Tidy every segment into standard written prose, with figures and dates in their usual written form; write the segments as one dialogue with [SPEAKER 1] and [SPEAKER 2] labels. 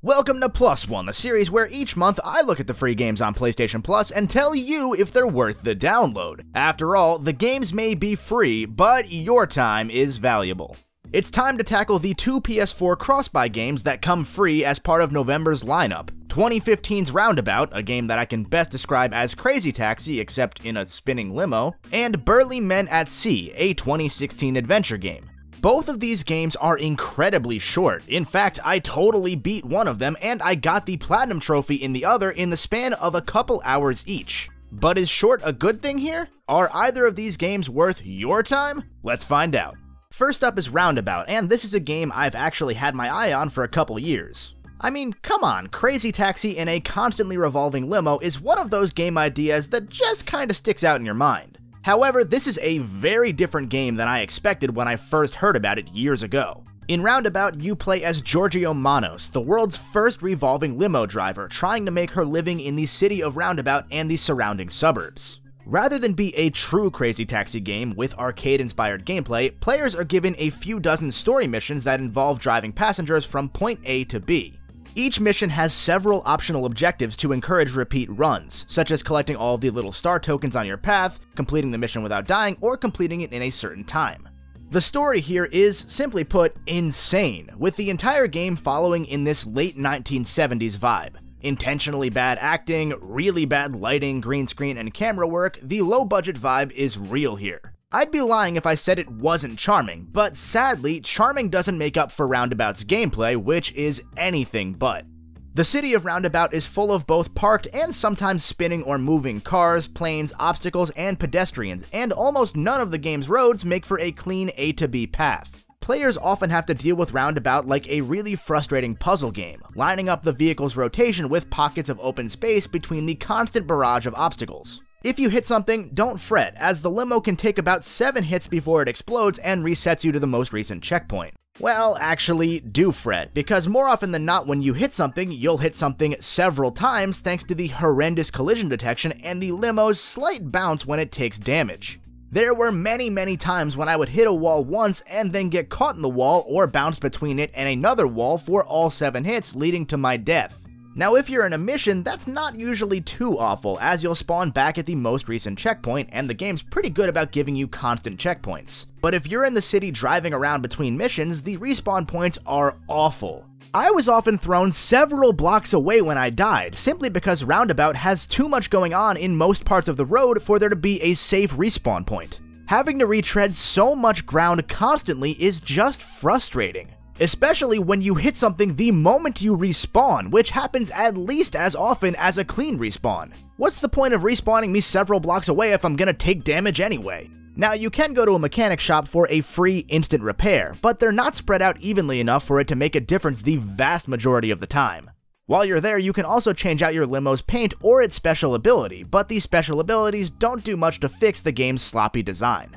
[SPEAKER 1] Welcome to PLUSone, the series where each month I look at the free games on PlayStation Plus and tell you if they're worth the download. After all, the games may be free, but your time is valuable. It's time to tackle the two PS4 cross-buy games that come free as part of November's lineup. 2015's Roundabout, a game that I can best describe as Crazy Taxi except in a spinning limo, and Burly Men at Sea, a 2016 adventure game. Both of these games are incredibly short. In fact, I totally beat one of them and I got the Platinum Trophy in the other in the span of a couple hours each. But is short a good thing here? Are either of these games worth your time? Let's find out. First up is Roundabout, and this is a game I've actually had my eye on for a couple years. I mean, come on, Crazy Taxi in a constantly revolving limo is one of those game ideas that just kinda sticks out in your mind. However, this is a very different game than I expected when I first heard about it years ago. In Roundabout, you play as Giorgio Manos, the world's first revolving limo driver, trying to make her living in the city of Roundabout and the surrounding suburbs. Rather than be a true Crazy Taxi game with arcade-inspired gameplay, players are given a few dozen story missions that involve driving passengers from point A to B. Each mission has several optional objectives to encourage repeat runs, such as collecting all of the little star tokens on your path, completing the mission without dying, or completing it in a certain time. The story here is, simply put, insane, with the entire game following in this late 1970s vibe. Intentionally bad acting, really bad lighting, green screen, and camera work, the low-budget vibe is real here. I'd be lying if I said it wasn't charming, but sadly, charming doesn't make up for Roundabout's gameplay, which is anything but. The city of Roundabout is full of both parked and sometimes spinning or moving cars, planes, obstacles, and pedestrians, and almost none of the game's roads make for a clean A to B path. Players often have to deal with Roundabout like a really frustrating puzzle game, lining up the vehicle's rotation with pockets of open space between the constant barrage of obstacles. If you hit something, don't fret, as the limo can take about 7 hits before it explodes and resets you to the most recent checkpoint. Well, actually, do fret, because more often than not when you hit something, you'll hit something several times thanks to the horrendous collision detection and the limo's slight bounce when it takes damage. There were many times when I would hit a wall once and then get caught in the wall or bounce between it and another wall for all 7 hits, leading to my death. Now if you're in a mission, that's not usually too awful, as you'll spawn back at the most recent checkpoint, and the game's pretty good about giving you constant checkpoints. But if you're in the city driving around between missions, the respawn points are awful. I was often thrown several blocks away when I died, simply because Roundabout has too much going on in most parts of the road for there to be a safe respawn point. Having to retread so much ground constantly is just frustrating. Especially when you hit something the moment you respawn, which happens at least as often as a clean respawn. What's the point of respawning me several blocks away if I'm gonna take damage anyway? Now, you can go to a mechanic shop for a free instant repair, but they're not spread out evenly enough for it to make a difference the vast majority of the time. While you're there, you can also change out your limo's paint or its special ability, but these special abilities don't do much to fix the game's sloppy design.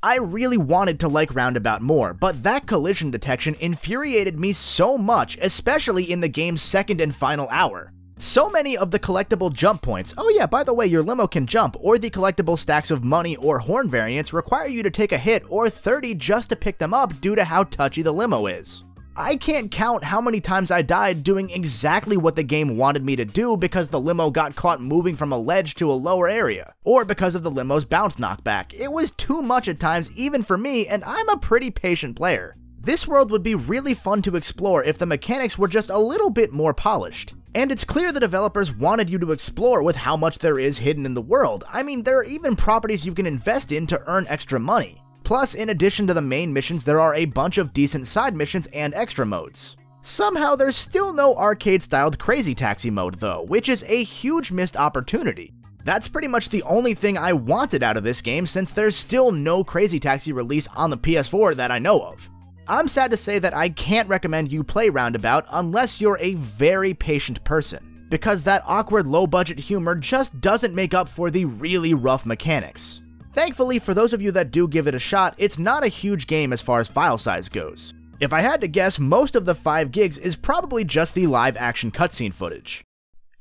[SPEAKER 1] I really wanted to like Roundabout more, but that collision detection infuriated me so much, especially in the game's second and final hour. So many of the collectible jump points, oh yeah, by the way, your limo can jump, or the collectible stacks of money or horn variants require you to take a hit or 30 just to pick them up due to how touchy the limo is. I can't count how many times I died doing exactly what the game wanted me to do because the limo got caught moving from a ledge to a lower area, or because of the limo's bounce knockback. It was too much at times even for me, and I'm a pretty patient player. This world would be really fun to explore if the mechanics were just a little bit more polished. And it's clear the developers wanted you to explore with how much there is hidden in the world. I mean, there are even properties you can invest in to earn extra money. Plus, in addition to the main missions, there are a bunch of decent side missions and extra modes. Somehow, there's still no arcade-styled Crazy Taxi mode though, which is a huge missed opportunity. That's pretty much the only thing I wanted out of this game since there's still no Crazy Taxi release on the PS4 that I know of. I'm sad to say that I can't recommend you play Roundabout unless you're a very patient person, because that awkward low-budget humor just doesn't make up for the really rough mechanics. Thankfully, for those of you that do give it a shot, it's not a huge game as far as file size goes. If I had to guess, most of the 5 gigs is probably just the live-action cutscene footage.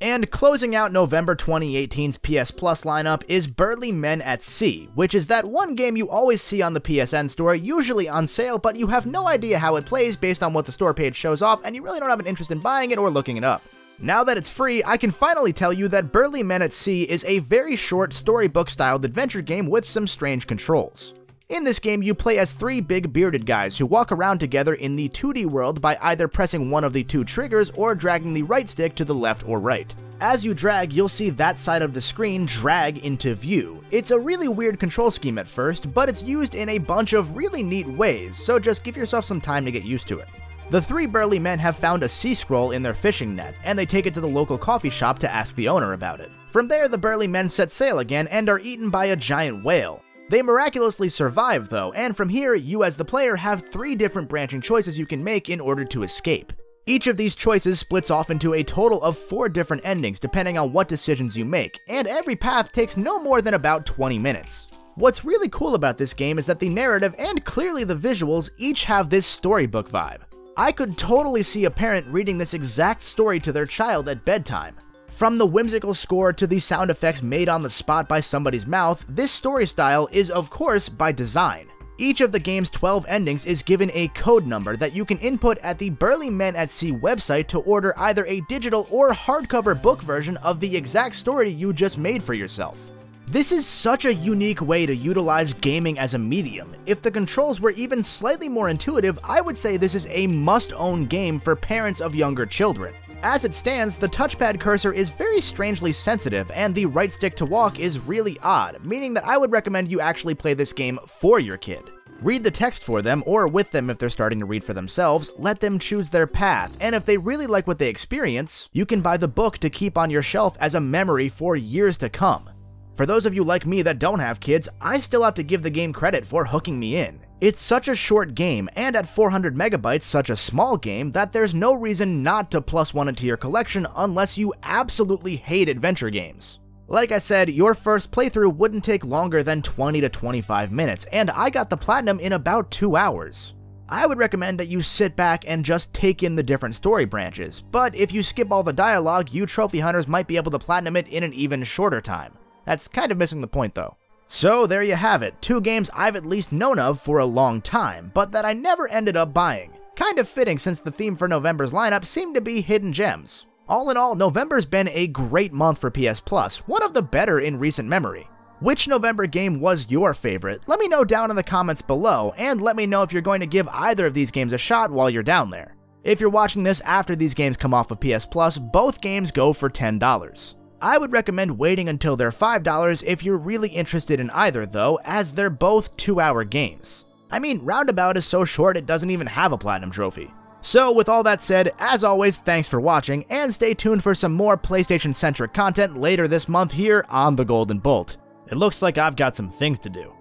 [SPEAKER 1] And closing out November 2018's PS Plus lineup is Burly Men at Sea, which is that one game you always see on the PSN store, usually on sale, but you have no idea how it plays based on what the store page shows off, and you really don't have an interest in buying it or looking it up. Now that it's free, I can finally tell you that Burly Men at Sea is a very short storybook-styled adventure game with some strange controls. In this game, you play as 3 big bearded guys who walk around together in the 2D world by either pressing one of the 2 triggers or dragging the right stick to the left or right. As you drag, you'll see that side of the screen drag into view. It's a really weird control scheme at first, but it's used in a bunch of really neat ways, so just give yourself some time to get used to it. The 3 burly men have found a sea scroll in their fishing net, and they take it to the local coffee shop to ask the owner about it. From there, the burly men set sail again and are eaten by a giant whale. They miraculously survive though, and from here, you as the player have 3 different branching choices you can make in order to escape. Each of these choices splits off into a total of 4 different endings depending on what decisions you make, and every path takes no more than about 20 minutes. What's really cool about this game is that the narrative and clearly the visuals each have this storybook vibe. I could totally see a parent reading this exact story to their child at bedtime. From the whimsical score to the sound effects made on the spot by somebody's mouth, this story style is of course by design. Each of the game's 12 endings is given a code number that you can input at the Burly Men at Sea website to order either a digital or hardcover book version of the exact story you just made for yourself. This is such a unique way to utilize gaming as a medium. If the controls were even slightly more intuitive, I would say this is a must-own game for parents of younger children. As it stands, the touchpad cursor is very strangely sensitive, and the right stick to walk is really odd, meaning that I would recommend you actually play this game for your kid. Read the text for them, or with them if they're starting to read for themselves, let them choose their path, and if they really like what they experience, you can buy the book to keep on your shelf as a memory for years to come. For those of you like me that don't have kids, I still have to give the game credit for hooking me in. It's such a short game, and at 400 megabytes such a small game, that there's no reason not to plus one it to your collection unless you absolutely hate adventure games. Like I said, your first playthrough wouldn't take longer than 20 to 25 minutes, and I got the platinum in about 2 hours. I would recommend that you sit back and just take in the different story branches, but if you skip all the dialogue, you trophy hunters might be able to platinum it in an even shorter time. That's kind of missing the point though. So there you have it, 2 games I've at least known of for a long time, but that I never ended up buying. Kind of fitting since the theme for November's lineup seemed to be hidden gems. All in all, November's been a great month for PS Plus, one of the better in recent memory. Which November game was your favorite? Let me know down in the comments below, and let me know if you're going to give either of these games a shot while you're down there. If you're watching this after these games come off of PS Plus, both games go for $10. I would recommend waiting until they're $5 if you're really interested in either though, as they're both 2-hour games. I mean, Roundabout is so short it doesn't even have a platinum trophy. So with all that said, as always, thanks for watching, and stay tuned for some more PlayStation-centric content later this month here on The Golden Bolt. It looks like I've got some things to do.